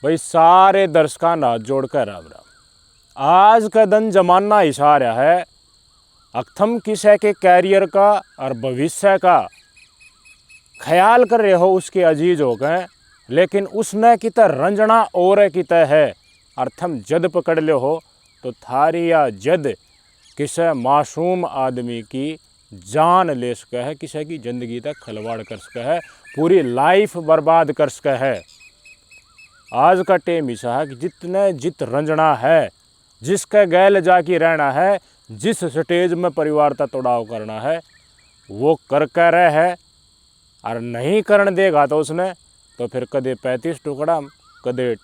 भाई सारे दर्शकों नाथ जोड़कर राम राम। आज का दिन जमाना इशारा है अक्थम किसे के कैरियर का और भविष्य का ख्याल कर रहे हो उसके अजीज हो गए, लेकिन उसने कित रंजना और कित है और थम जद पकड़ ले हो तो थारी या जद किसे मासूम आदमी की जान ले सके है, किसी की जिंदगी तक खिलवाड़ कर सके है, पूरी लाइफ बर्बाद कर सके है। आज का टेम ऐसा है कि जितने जित रंजना है, जिसके गैल जाके रहना है, जिस स्टेज में परिवार का तोड़ाव करना है वो कर कर रहे है, और नहीं करने देगा तो उसने तो फिर कदे 35 टुकड़ा कदे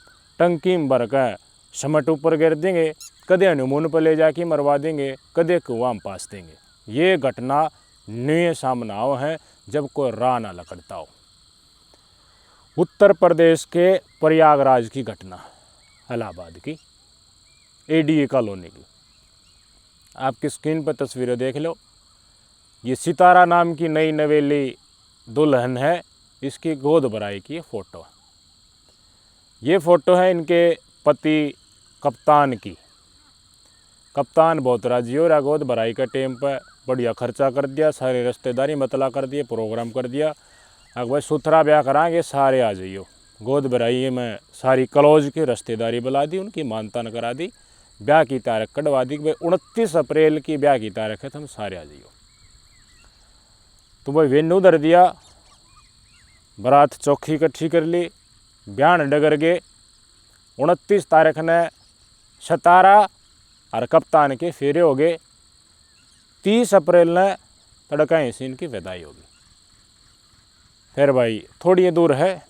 टंकी में भर के समट ऊपर गिर देंगे, कदे हनीमून पर ले जाके मरवा देंगे, कदे कुआं में पास देंगे। ये घटना नए सामने आओ है जब कोई राह ना लकड़ता हो। उत्तर प्रदेश के प्रयागराज की घटना, इलाहाबाद की एडीए कॉलोनी की, आपकी स्क्रीन पर तस्वीरें देख लो। ये सितारा नाम की नई नवेली दुल्हन है, इसकी गोद भराई की फ़ोटो। ये फ़ोटो है इनके पति कप्तान की। कप्तान बहुत राजी हो रहा, गोद भराई का टाइम पर बढ़िया खर्चा कर दिया, सारी रिश्तेदारी मतला कर दिए, प्रोग्राम कर दिया। अगर भाई सुथरा ब्याह कराएंगे सारे आ जाइयो। गोद भराई में सारी कलौज की रिश्तेदारी बुला दी, उनकी मानतान करा दी, ब्याह की तारीख कटवा दी। भाई 29 अप्रैल की ब्याह की तारीख है, तुम सारे आ जाइयो। तो भाई वेन्यू धर दिया, बारात चौखी इकट्ठी कर ली, ब्याह डगर गए। 29 तारीख ने सितारा और कप्तान के फेरे हो गए। 30 अप्रैल ने तड़का ऐसी इनकी विदाई होगी। फिर भाई थोड़ी दूर है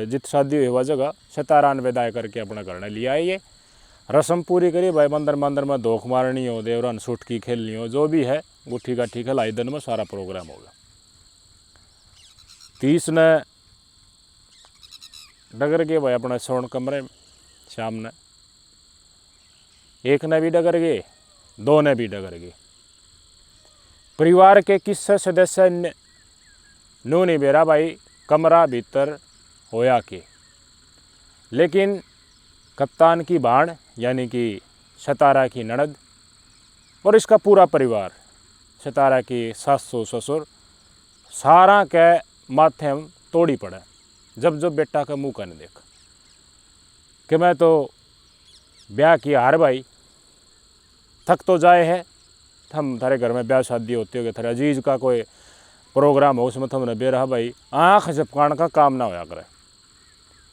जित शादी हुई वह जगह, सितारा ने विदाई करके अपना घर ने लिया है। ये रस्म पूरी करी भाई, मंदिर मंदिर में धोख मारनी हो, देवरन सुटकी खेलनी हो, जो भी है गुट्ठी गाठी खिलाई, दिन में सारा प्रोग्राम होगा। 30 ने डगर गए भाई अपने सोन कमरे में, शाम ने एक ने भी डगर गए, 2 ने भी डगर गए। परिवार के किस्से सदस्य नो नहीं बेरा भाई कमरा भीतर होया के, लेकिन कप्तान की भाण यानी कि सितारा की ननद और इसका पूरा परिवार, सितारा की सासू ससुर, सारा के माथे में तोड़ी पड़े जब जब बेटा का मुँह का नहीं देखा कि मैं तो ब्याह किया हार भाई, थक तो जाए है, हम थारे घर में ब्याह शादी होती होगी, थारे अजीज का कोई प्रोग्राम हो उसमें तुमने बेरहा भाई आँख झपकाने का काम ना होया करे।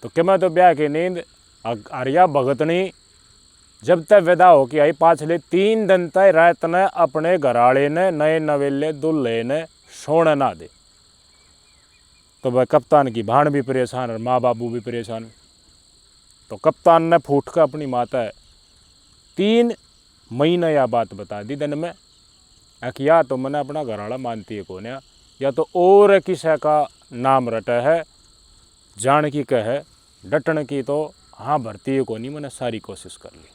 तो कि मैं तो ब्याह की नींद आर्या भगतनी जब तक विदा हो के आई, पाछले 3 दिन तक रात ने अपने घराले ने नए नवेले दुल्हे ने सोने ना दे। तो भाई कप्तान की भाण भी परेशान और माँ बाबू भी परेशान। तो कप्तान ने फूट कर अपनी माता 3 महीने या बात बता दी दिन में कि या तो मैंने अपना घराला मानती है कौन, या तो और किसी का नाम रटा है, जान की कह डटन की तो हाँ भरती है कोनी, मैंने सारी कोशिश कर ली।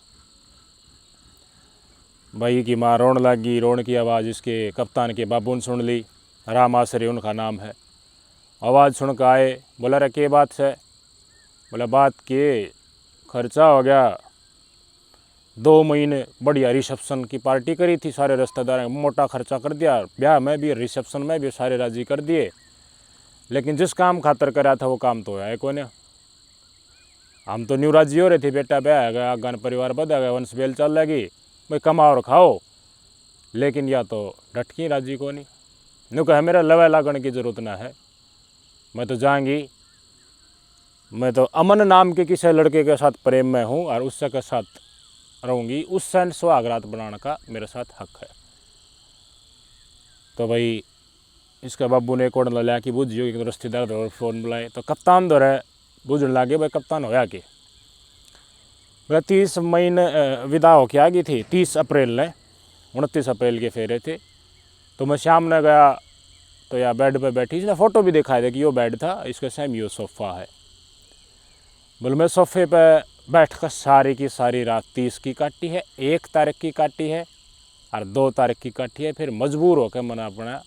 भाई की माँ रोन लगी, रोन की आवाज़ इसके कप्तान के बाबू ने सुन ली, राम आसरे उनका नाम है। आवाज़ सुन कर आए, बोला रे के बात है? बोला बात के खर्चा हो गया, 2 महीने बढ़िया रिसेप्शन की पार्टी करी थी, सारे रिश्तेदार मोटा खर्चा कर दिया, ब्याह में भी रिसेप्शन में भी सारे राजी कर दिए, लेकिन जिस काम खातर करा था वो काम तो होया है कोने। हम तो न्यू राजी हो रहे थे, बेटा ब्याह आ गया, आगान परिवार बढ़ा गया, वंश बेल चल लगी, भाई कमाओ और खाओ, लेकिन या तो डटकी राजी को नहीं। नु कहे मेरा लवा लागण की जरूरत ना है, मैं तो जाऊँगी, मैं तो अमन नाम के किसी लड़के के साथ प्रेम में हूँ और उससे के साथ रहूँगी, उससे सुहागरात बनाने का मेरे साथ हक है। तो भाई इसका बाबू ने कोड लिया कि बुझियो कि रिश्तेदार दौर फोन बुलाए, तो कप्तान दौरे बुझने लगे भाई कप्तान होया के। बोला 30 महीने विदा हो के आ गई थी, 30 अप्रैल ने, 29 अप्रैल के फेरे थे। तो मैं शाम ने गया तो यार बेड पे बैठी, इसने फ़ोटो भी दिखाया था कि यो बेड था, इसका सेम यो सोफ़ा है। बोले मैं सोफ़े पे बैठ कर सारी की सारी रात 30 की काटी है, 1 तारीख की काटी है और 2 तारीख की काटी है। फिर मजबूर होकर मैंने अपना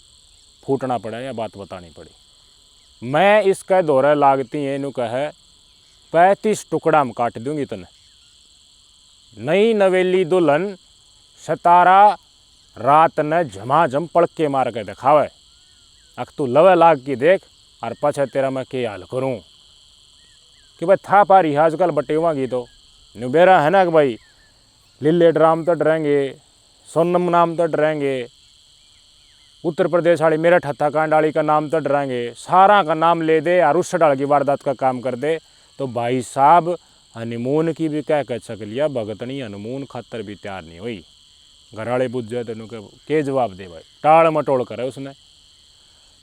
फूटना पड़ा या बात बतानी पड़ी। मैं इसका दौरे लागती है इनू कहे 35 टुकड़ा में काट दूंगी तने। नई नवेली दुल्हन सतारा रात ने झमाझम पड़के मार के दिखावे। अक तू लवे लाग की देख और पछे तेरा मैं के हाल करूं कि भाई था पारी आजकल बटेवागी तो नुबेरा है ना कि भाई लीले ड्राम तो डरेंगे, सोनम नाम तो डरेंगे, उत्तर प्रदेश वाली मेरठ हत्याकांड वाली का नाम तो डराएंगे, सारा का नाम ले दे और उस डाल की वारदात का काम कर दे तो भाई साहब हनीमून की भी कह सक लिया भगतनी हनीमून खातर भी तैयार नहीं हुई। घर वाले बुझ जाए तेन के जवाब दे भाई, टाल मटोल करे उसने।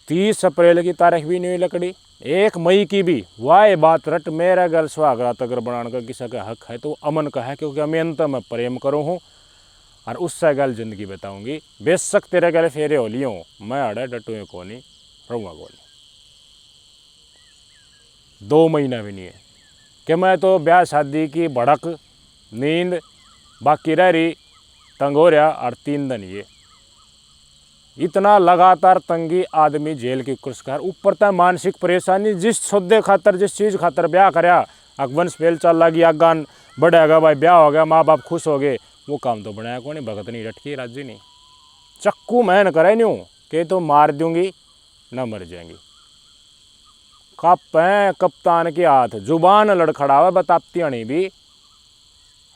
30 अप्रैल की तारीख भी नहीं हुई लकड़ी, 1 मई की भी। वाह बात रट मेरा गल सुहागरात अगर बनाने का किसी का हक है तो अमन का है, क्योंकि अमेन तो मैं प्रेम करूँ हूँ और उससे गल जिंदगी बताऊंगी। बेशक तेरे गले फेरे हो लियो मैं अड़े डटुए को नहीं रहूँगा को नहीं। 2 महीना भी नहीं है कि मैं तो ब्याह शादी की भड़क नींद बाकी रह रही तंग हो रहा और 3 दिन ये इतना लगातार तंगी आदमी जेल की कुर्सकार ऊपर तक मानसिक परेशानी। जिस सौदे खातर जिस चीज़ खातर ब्याह करया अकबंश फेल चल लगी अगान बढ़ेगा भाई ब्याह हो गया माँ बाप खुश हो गए, वो काम तो बनाया कौन, भगत नहीं रटकी राजी नहीं चक्कू मैन करे न्यू के तो मार दूंगी ना मर जाएंगी। कप है कप्तान के हाथ जुबान लड़खड़ावा बताती अणी भी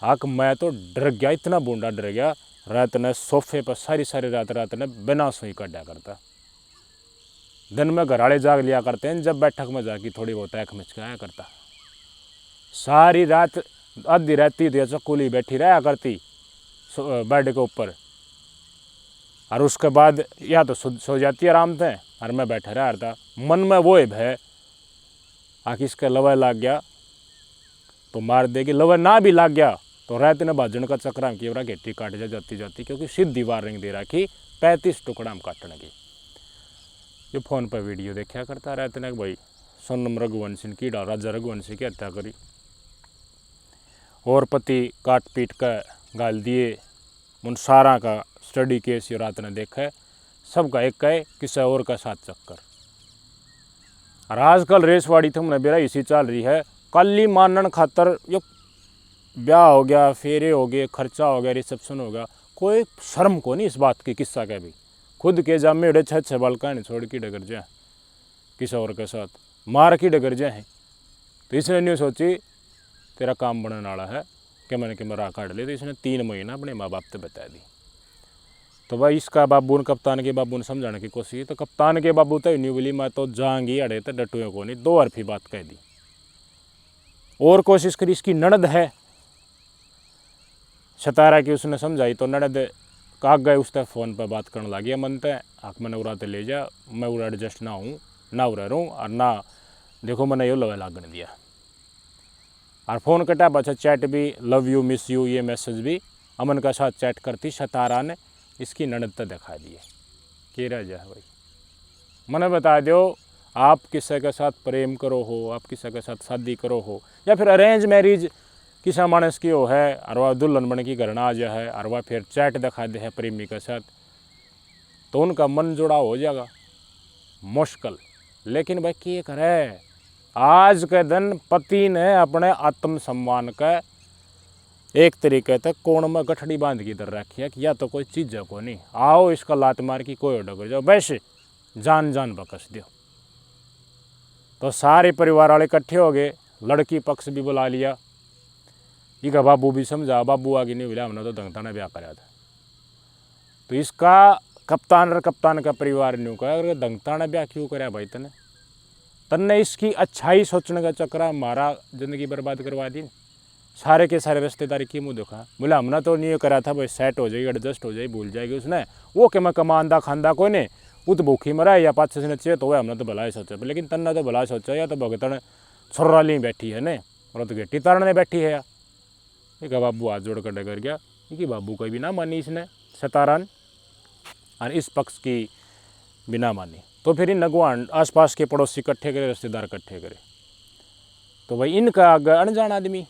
हक। मैं तो डर गया, इतना बूंदा डर गया। रात ने सोफे पर सारी रात ने बिना सोई कटा करता। दिन में घर वाले जाग लिया करते हैं, जब बैठक में जाके थोड़ी बहुत ऐख मिचकाया करता। सारी रात आधी रहती थी चक्कूली बैठी रहा करती बेड के ऊपर और उसके बाद या तो सो जाती आराम से और मैं बैठा रहा था। मन में वो है भय आखिर इसका लवा लाग गया तो मार देगी, लवा ना भी लाग गया तो रात ने भाजन का चक्रा की ओरा घेटी काट जा जाती जाती, क्योंकि सीधी वार रिंग दे रखी 35 टुकड़ा में काटने की। जो फोन पर वीडियो देखा करता रहते ने भाई सोनम रघुवंशी की राजा रघुवंशी की हत्या करी और पति काट पीट कर गाल दिए। उन सारा का स्टडी केस ये रात ने देखा है, सबका एक कहे किसी और का साथ चक्कर। और आजकल रेसवाड़ी तुमने बेरा इसी चल रही है, कल ही मानन खातर यो ब्याह हो गया, फेरे हो गए, खर्चा हो गया, रिसेप्शन हो गया, कोई शर्म को नहीं इस बात की। किस्सा का भी खुद के जामे उड़े 6 बालका नहीं छोड़ की डगर जाए किसी और के साथ मार की डगर जाए। तो इसने नहीं सोची तेरा काम बनने वाला है कि मैंने कि मरा काट ले, तो इसने 3 महीना अपने माँ बाप से बता दी। तो भाई इसका बाबू ने कप्तान के बाबू ने समझाने की कोशिश की, तो कप्तान के बाबू तो नहीं बोली मैं तो जाऊंगी अड़े तो डटुए को नहीं, 2 अरफी बात कह दी। और कोशिश करी, इसकी ननद है सतारा की, उसने समझाई तो ननद काग गए उससे फ़ोन पर बात करने लगी मन ते आख मैंने उड़ाते ले जा, मैं उड़ा एडजस्ट ना हूँ ना उड़ा रहूँ और ना देखो मैंने यो लवे लागन दिया। और फ़ोन कटा पाछा चैट भी लव यू मिस यू ये मैसेज भी अमन का साथ चैट करती सतारा ने इसकी ननद तक दिखा दिए। के रह जाए भाई मैंने बता दो, आप किसी के साथ प्रेम करो हो, आप किसी के साथ शादी करो हो या फिर अरेंज मैरिज किसा मानस की हो है और वह दुल्हन बन की घर आ जाए है और वह फिर चैट दिखा दे है प्रेमी के साथ, तो उनका मन जुड़ाव हो जाएगा मुश्किल। लेकिन भाई क्या करे, आज के दिन पति ने अपने आत्मसम्मान का एक तरीके तक कोण में गठड़ी बांध की दर रखी है कि या तो कोई चीज़ को नहीं आओ इसका लात मार की कोई डगर जाओ, वैसे जान जान बकस दो। तो सारे परिवार वाले इकट्ठे हो गए, लड़की पक्ष भी बुला लिया, इसका बाबू भी समझा, बाबू आगे नहीं मिला, हमने तो दंगता ने ब्याह कराया था। तो इसका कप्तान और कप्तान का परिवार न्यू कहा अरे दंगता ने ब्याह क्यों कराया भाई तन्ने इसकी अच्छाई सोचने का चक्कर हमारा ज़िंदगी बर्बाद करवा दी। सारे के सारे रिश्तेदारी की मुँह देखा, बोला हमने तो नहीं करा था भाई सेट हो जाएगी एडजस्ट हो जाएगी भूल जाएगी उसने, वो कि मैं कमांदा खांदा कोई ने वो तो भूखी मरा या 5-6 दिन चाहिए तो वह हमने तो भला ही सोचा। लेकिन तन्ना तो भला सोचा या तो भगतन छुर्रा ली बैठी है ने और तो घेटी तारने बैठी है या एक बाबू हाथ जोड़ कर डगर गया कि बाबू कोई भी ना मानी इसने सतारान और इस पक्ष की बिना मानी। तो फिर इन नगवान आसपास के पड़ोसी इकट्ठे करे, रिश्तेदार इकट्ठे करे। तो भाई इनका आगे अनजान आदमी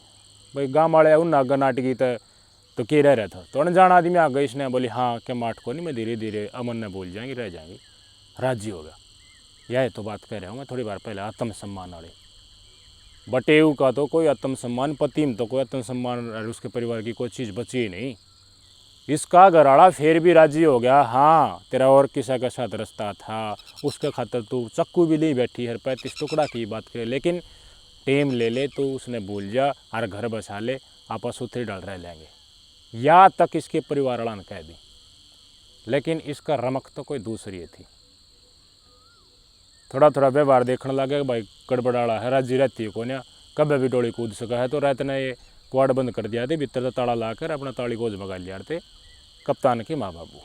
भाई गाँव वाले उन आगे नाटकी तो के रह था, तो अनजान आदमी आ गए, इसने बोली हाँ क्या माठ को नहीं मैं धीरे धीरे अमन ने बोल जाएंगी रह जाएंगी, राजी होगा। यह तो बात कह रहा हूँ मैं थोड़ी बार पहले आत्मसम्मान वाले। बटेऊ का तो कोई आत्मसम्मान, पति में तो कोई आत्मसम्मान और उसके परिवार की कोई चीज़ बची ही नहीं। इसका घराड़ा फिर भी राजी हो गया, हाँ तेरा और किसी के साथ रास्ता था, उसके खातर तू चक्कू भी नहीं बैठी है 35 टुकड़ा की बात करे, लेकिन टेम ले ले तो उसने भूल जा और घर बसा ले, आपस उतरी डल रह लेंगे, या तक इसके परिवार वाला ने कह दी। लेकिन इसका रमक तो कोई दूसरी थी। थोड़ा थोड़ा व्यवहार देखने लगे, भाई गड़बड़ाड़ा है, राजी रहती है कोन्या, कभी भी डोली कूद सका है। तो रात ने ये क्वाड बंद कर दिया थे, भीतर से ताला लाकर अपना ताली गोज भगा लिया थे कप्तान के माँ बाबू।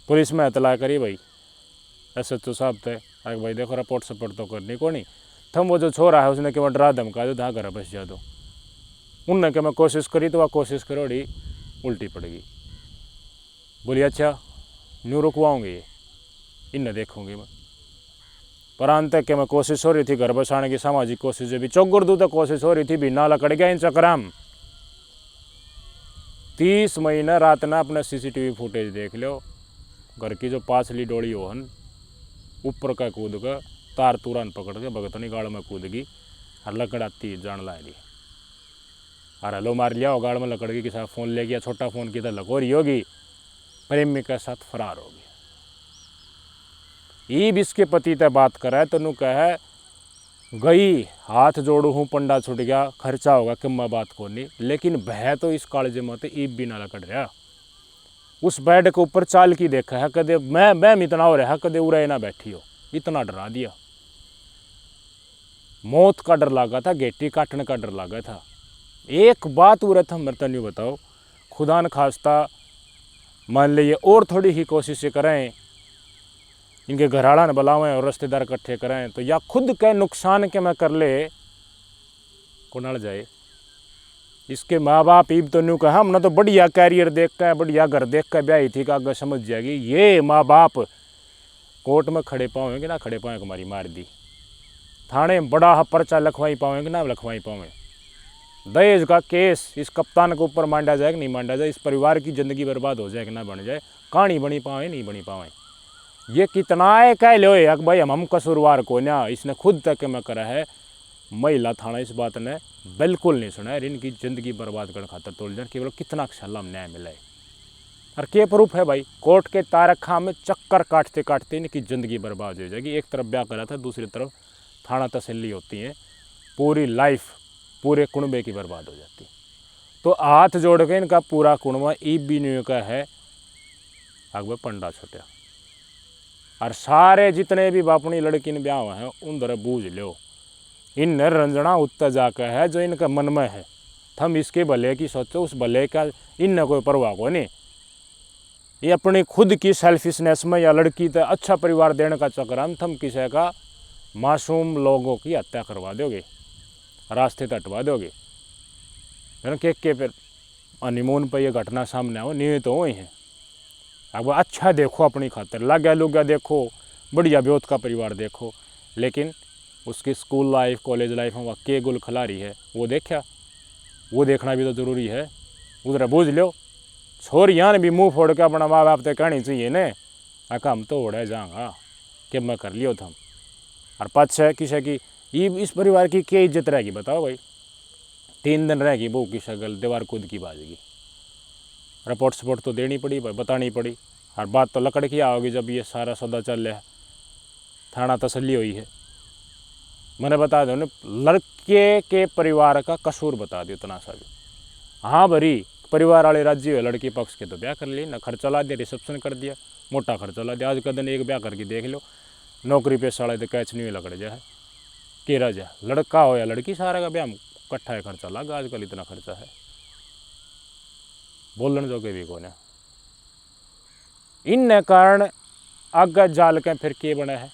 पुलिस में इतला करी भाई, SHO साहब थे, आगे भाई देखो रिपोर्ट सपोर्ट तो करनी को नहीं, थम वो जो छोरा है उसने केवल डरा धमका दो, हाँ घर बस जा दो। उनने कि मैं कोशिश करी तो वह कोशिश करोड़ी उल्टी पड़ेगी। बोली अच्छा न्यू रुकवाऊँगी ये, इन्हें देखूँगी मैं। पर अंत के मैं कोशिश हो रही थी घर बसाने की, सामाजिक कोशिश भी चौगुर दूँ तो कोशिश हो रही थी, भी नाला कट गया इन चक्राम। 30 महीने रात ना अपने CCTV फुटेज देख लो, घर की जो पाछली डोली होहन ऊपर का कूद का तार तुरंत पकड़ के भगतनी गाड़ में कूद गई और लकड़ाती जान ला रही, और हेलो मार लिया और गाड़ में लकड़ गई, किसी फ़ोन ले गया, छोटा फ़ोन की तो लकोरी होगी, प्रेमी के साथ फरार हो गया। ईब इसके पति ते बात करे तो नू कहे गई हाथ जोड़ू हूँ, पंडा छुट गया, खर्चा होगा कि मैं बात को नहीं। लेकिन बह तो इस कालजे में ईब भी ना लकड़ रहा, उस बेड के ऊपर चाल की देखा है, कदे मैं इतना हो रहा, कदे उड़े ना बैठी हो, इतना डरा दिया। मौत का डर लगा था, गेटी काटने का डर लगा था। एक बात उरे था मरता नहीं बताओ, खुदा न खास्ता मान लीजिए और थोड़ी ही कोशिशें करें, इनके घराड़ा न बुलावें और रिश्तेदार इकट्ठे करें, तो या खुद के नुकसान के मैं कर ले को नड़ जाए। इसके माँ बाप ईब तो न्यू कहा हमने तो बढ़िया कैरियर देख कर, बढ़िया घर देख कर ब्याही थी, का समझ जाएगी। ये माँ बाप कोर्ट में खड़े पाओगे ना खड़े पाओगे, हमारी मार दी, थाने में बड़ा पर्चा लखवाई पाओगे ना लखवाई पाओगे। दहेज का केस इस कप्तान के ऊपर मांडा जाए कि नहीं मांडा जाए, इस परिवार की ज़िंदगी बर्बाद हो जाए कि ना बन जाए, कहानी बनी पाए नहीं बनी पाए। ये कितना है कह लो एक भाई हम कसूरवार को ना, इसने खुद तक में करा है। महिला थाना इस बात ने बिल्कुल नहीं सुना है, इनकी ज़िंदगी बर्बाद करने खातर तोड़ देना, केवल कितना सलाम न्याय मिला है। और के प्रूफ है भाई, कोर्ट के तारखा में चक्कर काटते काटते इनकी ज़िंदगी बर्बाद हो जाएगी। एक तरफ ब्याह करा था, दूसरी तरफ थाना तसल्ली होती है, पूरी लाइफ पूरे कुणबे की बर्बाद हो जाती। तो हाथ जोड़ के इनका पूरा कुणबा ईब भी नहीं का है, अगवे पंडा छुट्या। और सारे जितने भी बापनी लड़की ने ब्याह हैं उन बूझ लो, इन रंजना उत्तर जाकर है जो इनका मन में है, थम इसके भले की सोचो, उस भले का इन कोई परवाह को नहीं। ये अपनी खुद की सेल्फिशनेस में या लड़की तो अच्छा परिवार देने का चक्कर हम थम किसी का मासूम लोगों की हत्या करवा दोगे, रास्ते तटवा दोगे। के फिर हनीमून पर यह घटना सामने आओ नहीं तो वही है। अब अच्छा देखो अपनी खातर, लागा लुगा देखो, बढ़िया ब्योत का परिवार देखो, लेकिन उसकी स्कूल लाइफ कॉलेज लाइफ में वह के गुल खिलारी है वो देखा, वो देखना भी तो ज़रूरी है। उधर बूझ लो, छोरियाँ ने भी मुँह फोड़ के अपना माँ बाप तक कहनी चाहिए ने, आका हम तो उड़े जाऊँगा कि मैं कर लियो थम। और पक्ष है किसी की ये इस परिवार की क्या इज्जत रहेगी बताओ भाई। 3 दिन रहेगी वो की शगल दीवार कूद की बाजेगी। रिपोर्ट सपोर्ट तो देनी पड़ी भाई, बतानी पड़ी। और बात तो लकड़ की आओगी जब ये सारा सौदा चल रहा है, थाना तसल्ली हुई है। मैंने बता दो ना, लड़के के परिवार का कसूर बता दियो इतना सा भी। हाँ भरी परिवार वाले राज्य हुए, लड़की पक्ष के तो ब्याह कर लिए ना, खर्चा ला दिया, रिसेप्शन कर दिया, मोटा खर्चा ला दिया। आज का दिन एक ब्याह करके देख लो, नौकरी पेशा वाले तो कैच नहीं लकड़ जाए केरा जाए, लड़का हो या लड़की सारा का ब्याह इकट्ठा है खर्चा लगा। आजकल इतना खर्चा है, बोलने जो के भी कौन है। इन कारण आगे जाल के फिर के बने है,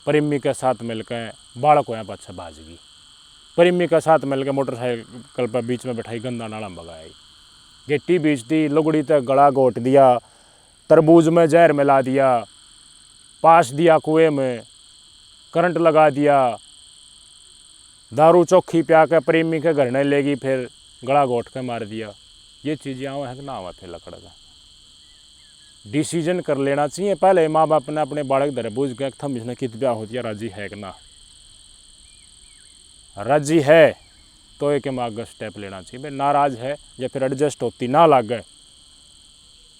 प्रेमी के साथ मिलकर बालक यहाँ पाछा भाजगी, प्रेमी के साथ मिलकर मोटरसाइकिल पर बीच में बैठाई गंदा नाला भगाई, गिट्टी बीच दी, लुगड़ी तक गला घोट दिया, तरबूज में जहर मिला दिया, पास दिया कुएं में, करंट लगा दिया, दारू चौखी प्या के प्रेमी के घर नहीं लेगी, फिर गला घोट के मार दिया। ये चीज़ें आवा है कि ना आवा थे लकड़ का। डिसीजन कर लेना चाहिए पहले माँ बाप ने अपने बालक धरे बूझ गए थम इसने कित ब्याह होती है राजी है कि ना। राजी है तो एक में आगे स्टेप लेना चाहिए। भाई नाराज़ है या फिर एडजस्ट होती ना लागे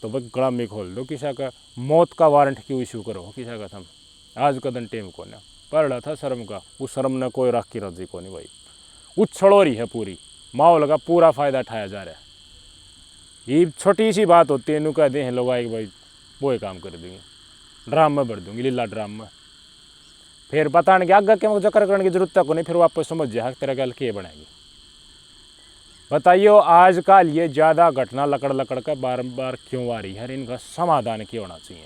तो भाई गला में खोल दो। किसी का मौत का वारंट क्यों इशू करो किसी का थम। आज का दिन टेम को ना पढ़ा था शर्म का, उस शर्म ने कोई राख की रजी को नहीं भाई। उछल हो रही है पूरी, माहौल का पूरा फ़ायदा उठाया जा रहा है। ये छोटी सी बात होती है, इन्हों कह दे हैं लोग आए भाई वो ही काम कर देंगे, ड्राम में भर दूंगी लीला ड्राम में। फिर बताने के आगे क्यों चक्कर करने की जरूरत को नहीं, फिर वापस समझ जाए तेरा गल के बनेगी। बताइए आजकल ये ज़्यादा घटना लकड़ लकड़ का बार बार क्यों आ रही है, इनका समाधान क्यों होना चाहिए।